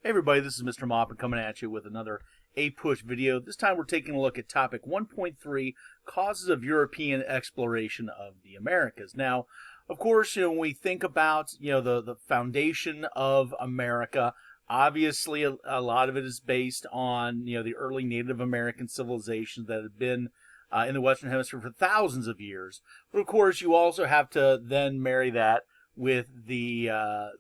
Hey everybody, this is Mr. Mopper coming at you with another APUSH video. This time we're taking a look at topic 1.3, Causes of European Exploration of the Americas. Now, of course, when we think about, the foundation of America, obviously a lot of it is based on, the early Native American civilizations that have been in the Western Hemisphere for thousands of years. But of course, you also have to then marry that with the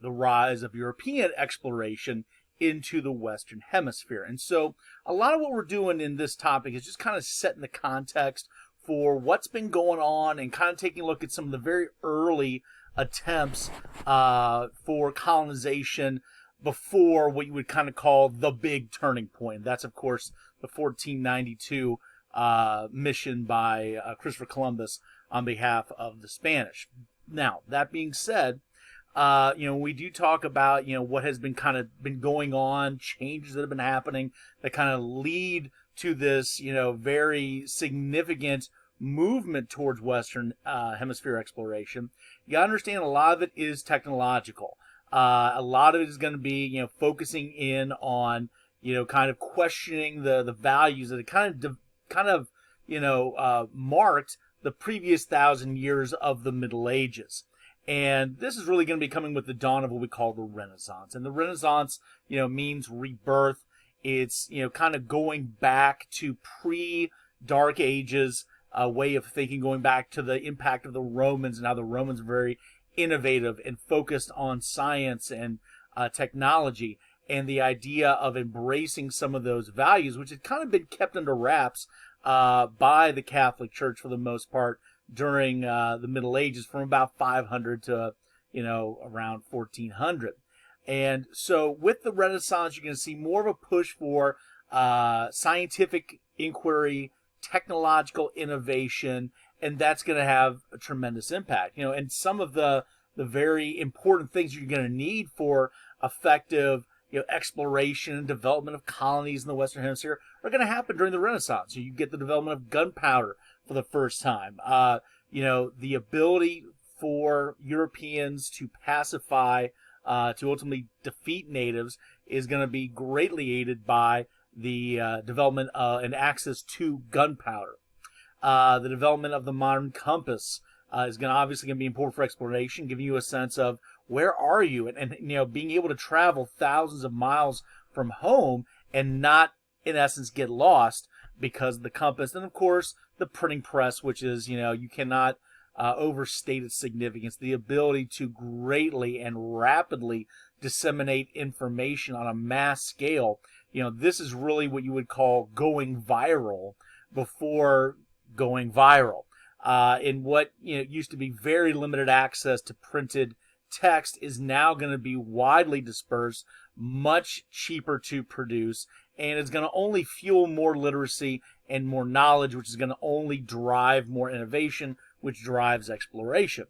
rise of European exploration into the Western Hemisphere. And so a lot of what we're doing in this topic is just kind of setting the context for what's been going on and kind of taking a look at some of the very early attempts for colonization before what you would kind of call the big turning point. That's, of course, the 1492 mission by Christopher Columbus on behalf of the Spanish. Now, that being said, we do talk about, what has been going on, changes that have been happening that kind of lead to this, very significant movement towards Western Hemisphere exploration. You gotta understand a lot of it is technological. A lot of it is going to be, focusing in on, kind of questioning the values that it marked the previous 1,000 years of the Middle Ages. And this is really going to be coming with the dawn of what we call the Renaissance. And the Renaissance, means rebirth. It's, kind of going back to pre-Dark Ages way of thinking, going back to the impact of the Romans and how the Romans were very innovative and focused on science and technology, and the idea of embracing some of those values, which had kind of been kept under wraps by the Catholic Church for the most part during the Middle Ages, from about 500 to around 1400. And so with the Renaissance, you're going to see more of a push for scientific inquiry, technological innovation, and that's going to have a tremendous impact. And some of the very important things you're going to need for effective exploration and development of colonies in the Western Hemisphere are going to happen during the Renaissance. So you get the development of gunpowder for the first time. The ability for Europeans to pacify, to ultimately defeat natives, is going to be greatly aided by the development and access to gunpowder. The development of the modern compass is obviously going to be important for exploration, giving you a sense of where are you, and being able to travel thousands of miles from home and not, in essence, get lost because of the compass. And of course, the printing press, which is, you cannot overstate its significance. The ability to greatly and rapidly disseminate information on a mass scale. This is really what you would call going viral before going viral. In what used to be very limited access to printed text is now going to be widely dispersed, much cheaper to produce, and it's going to only fuel more literacy and more knowledge, which is going to only drive more innovation, which drives exploration.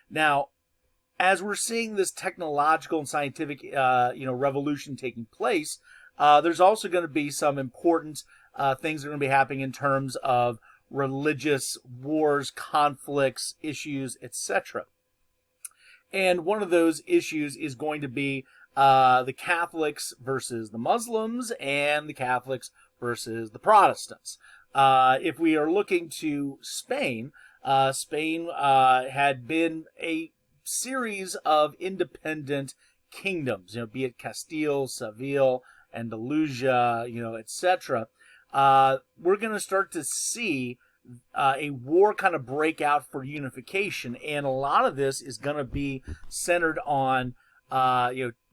Now, as we're seeing this technological and scientific revolution taking place, there's also going to be some important things that are going to be happening in terms of religious wars, conflicts, issues, etc. And one of those issues is going to be the Catholics versus the Muslims and the Catholics versus the Protestants. If we are looking to Spain, Spain had been a series of independent kingdoms, be it Castile, Seville, Andalusia, etc. We're going to start to see a war kind of break out for unification, and a lot of this is going to be centered on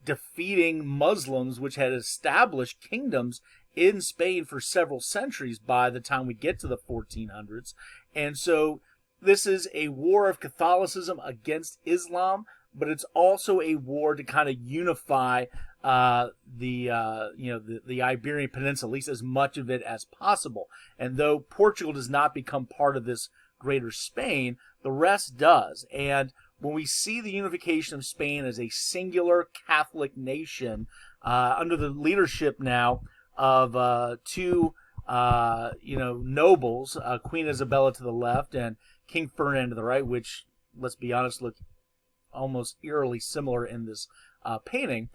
defeating Muslims, which had established kingdoms in Spain for several centuries by the time we get to the 1400s. And so this is a war of Catholicism against Islam, but it's also a war to kind of unify the Iberian Peninsula, at least as much of it as possible. And though Portugal does not become part of this greater Spain, the rest does. And when we see the unification of Spain as a singular Catholic nation, under the leadership now of two nobles, Queen Isabella to the left and King Ferdinand to the right, which, let's be honest, look almost eerily similar in this painting,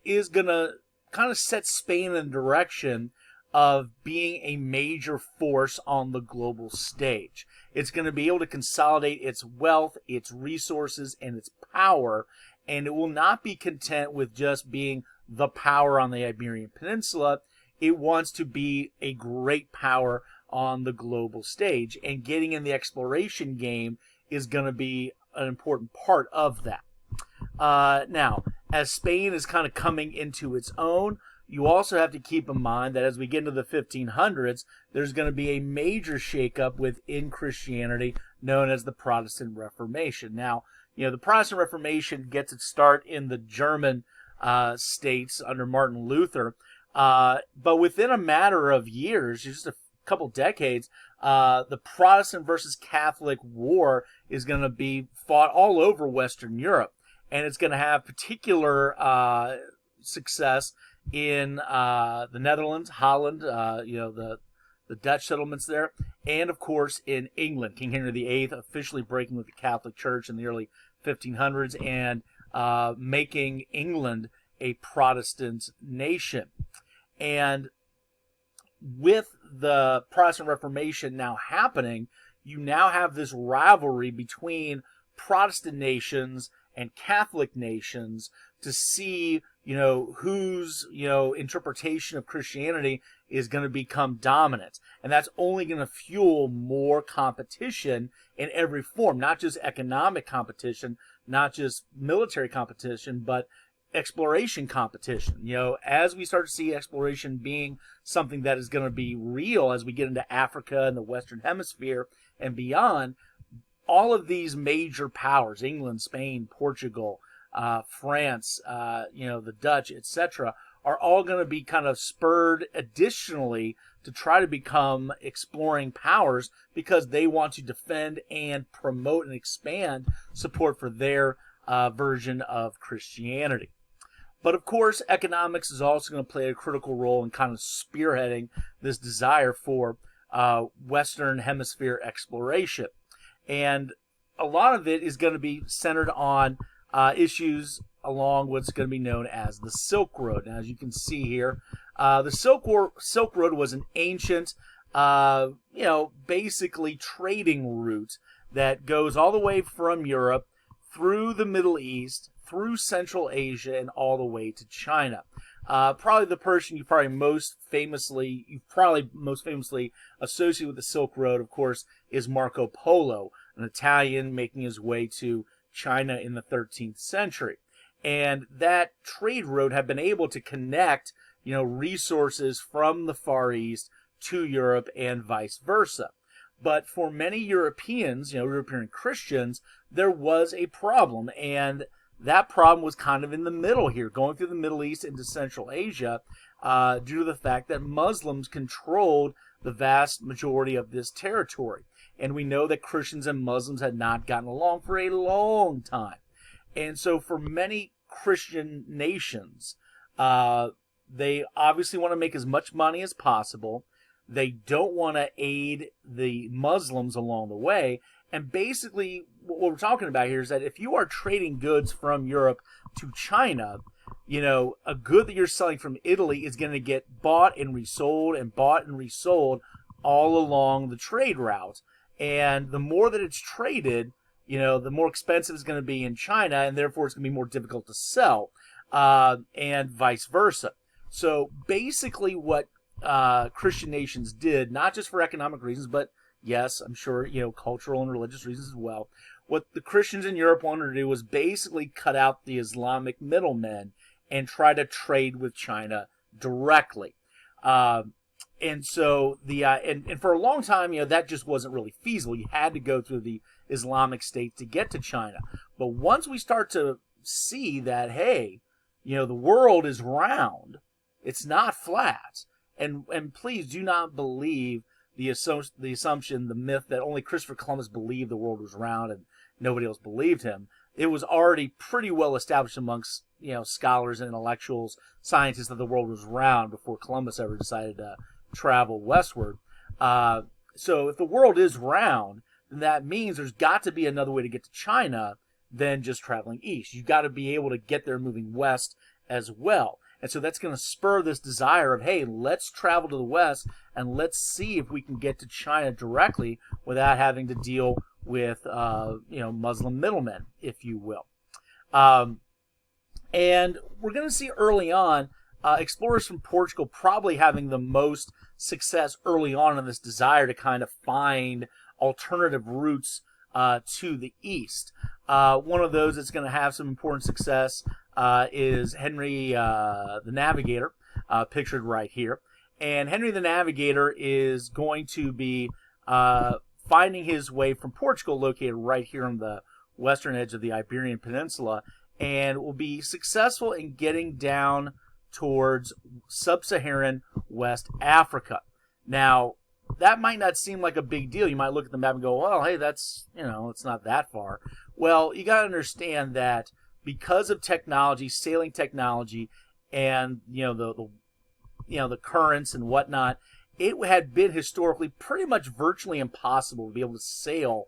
is going to kind of set Spain in the direction of being a major force on the global stage. It's going to be able to consolidate its wealth, its resources, and its power, and it will not be content with just being the power on the Iberian Peninsula. It wants to be a great power on the global stage, and getting in the exploration game is going to be an important part of that. Now, as Spain is kind of coming into its own, you also have to keep in mind that as we get into the 1500s, there's going to be a major shakeup within Christianity known as the Protestant Reformation. Now, the Protestant Reformation gets its start in the German states under Martin Luther, but within a matter of years, just a couple decades, the Protestant versus Catholic war is going to be fought all over Western Europe, and it's going to have particular success in the Netherlands, Holland, the Dutch settlements there, and of course in England. King Henry VIII officially breaking with the Catholic Church in the early 1500s and making England a Protestant nation. And with the Protestant Reformation now happening, you now have this rivalry between Protestant nations and Catholic nations to see, whose, interpretation of Christianity is going to become dominant. And that's only going to fuel more competition in every form, not just economic competition, not just military competition, but exploration competition. As we start to see exploration being something that is going to be real as we get into Africa and the Western Hemisphere and beyond, all of these major powers, England, Spain, Portugal, France, the Dutch, etc., are all going to be kind of spurred additionally to try to become exploring powers because they want to defend and promote and expand support for their version of Christianity. But of course, economics is also going to play a critical role in kind of spearheading this desire for Western Hemisphere exploration. And a lot of it is going to be centered on issues along what's going to be known as the Silk Road. Now, as you can see here, the Silk Road was an ancient, basically trading route that goes all the way from Europe through the Middle East, through Central Asia, and all the way to China. Probably the person you most famously associate with the Silk Road, of course, is Marco Polo, an Italian making his way to China in the 13th century. And that trade road had been able to connect, resources from the Far East to Europe and vice versa. But for many Europeans, European Christians, there was a problem, and that problem was kind of in the middle here, going through the Middle East into Central Asia, due to the fact that Muslims controlled the vast majority of this territory. And we know that Christians and Muslims had not gotten along for a long time. And so for many Christian nations, they obviously want to make as much money as possible. They don't want to aid the Muslims along the way. And basically, what we're talking about here is that if you are trading goods from Europe to China, a good that you're selling from Italy is going to get bought and resold all along the trade route. And the more that it's traded, the more expensive it's going to be in China, and therefore it's going to be more difficult to sell, and vice versa. So basically what Christian nations did, not just for economic reasons, but yes, I'm sure, cultural and religious reasons as well. What the Christians in Europe wanted to do was basically cut out the Islamic middlemen and try to trade with China directly. And so and for a long time, that just wasn't really feasible. You had to go through the Islamic states to get to China. But once we start to see that, hey, the world is round, it's not flat. And please do not believe the assumption, the myth that only Christopher Columbus believed the world was round and nobody else believed him. It was already pretty well established amongst scholars and intellectuals, scientists, that the world was round before Columbus ever decided to travel westward. So if the world is round, then that means there's got to be another way to get to China than just traveling east. You've got to be able to get there moving west as well. And so that's going to spur this desire of, hey, let's travel to the west and let's see if we can get to China directly without having to deal with, Muslim middlemen, if you will. And we're going to see early on explorers from Portugal probably having the most success early on in this desire to kind of find alternative routes to the east. One of those that's going to have some important success is Henry the Navigator, pictured right here. And Henry the Navigator is going to be finding his way from Portugal, located right here on the western edge of the Iberian Peninsula, and will be successful in getting down towards sub-Saharan West Africa. Now, that might not seem like a big deal. You might look at the map and go, well, hey, that's, it's not that far. Well, you got to understand that because of technology, sailing technology, and, the currents and whatnot, it had been historically pretty much virtually impossible to be able to sail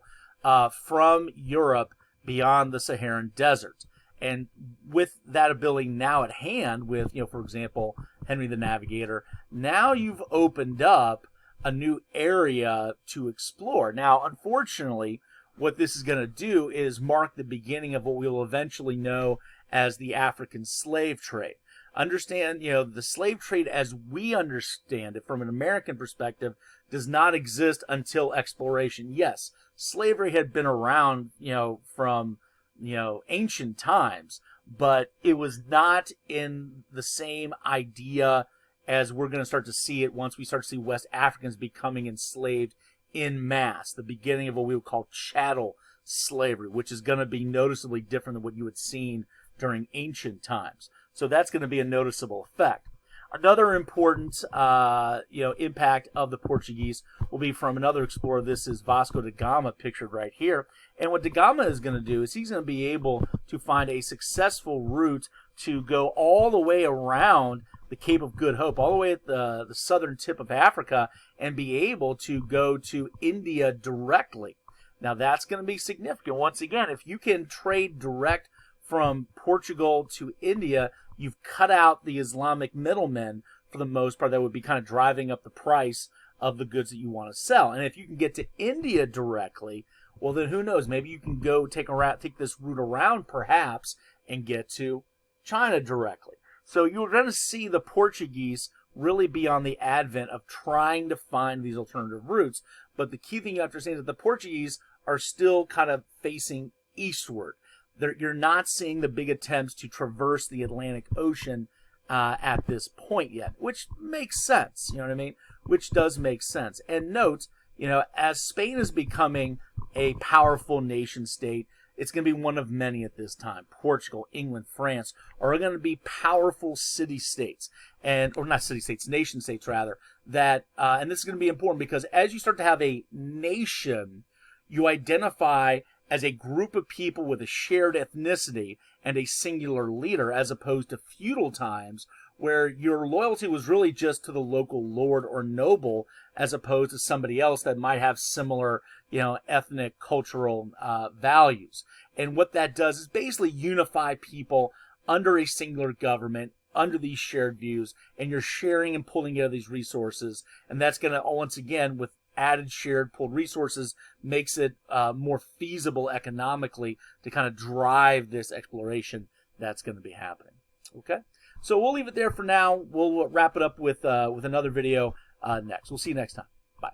from Europe beyond the Saharan desert. And with that ability now at hand, with, for example, Henry the Navigator, now you've opened up a new area to explore. Now, unfortunately, what this is going to do is mark the beginning of what we will eventually know as the African slave trade. Understand, the slave trade as we understand it from an American perspective does not exist until exploration. Yes, slavery had been around, from ancient times, but it was not in the same idea as we're going to start to see it once we start to see West Africans becoming enslaved in mass, the beginning of what we would call chattel slavery, which is going to be noticeably different than what you had seen during ancient times. So that's going to be a noticeable effect. Another important, impact of the Portuguese will be from another explorer. This is Vasco da Gama, pictured right here. And what da Gama is going to do is he's going to be able to find a successful route to go all the way around the Cape of Good Hope, all the way at the southern tip of Africa, and be able to go to India directly. Now, that's going to be significant. Once again, if you can trade direct from Portugal to India, you've cut out the Islamic middlemen for the most part that would be kind of driving up the price of the goods that you want to sell. And if you can get to India directly, well, then who knows? Maybe you can go take this route around perhaps and get to China directly. So you're going to see the Portuguese really be on the advent of trying to find these alternative routes. But the key thing you have to understand is that the Portuguese are still kind of facing eastward. You're not seeing the big attempts to traverse the Atlantic Ocean at this point yet, which makes sense. You know what I mean? Which does make sense. And note, as Spain is becoming a powerful nation state, it's going to be one of many at this time. Portugal, England, France are going to be powerful city-states, or not city-states, nation-states rather. And this is going to be important because as you start to have a nation, you identify as a group of people with a shared ethnicity and a singular leader, as opposed to feudal times where your loyalty was really just to the local lord or noble, as opposed to somebody else that might have similar, ethnic, cultural values. And what that does is basically unify people under a singular government, under these shared views, and you're sharing and pulling together these resources. And that's going to, once again, with added shared pooled resources, makes it more feasible economically to kind of drive this exploration that's going to be happening. Okay, so we'll leave it there for now. We'll wrap it up with another video next. We'll see you next time. Bye.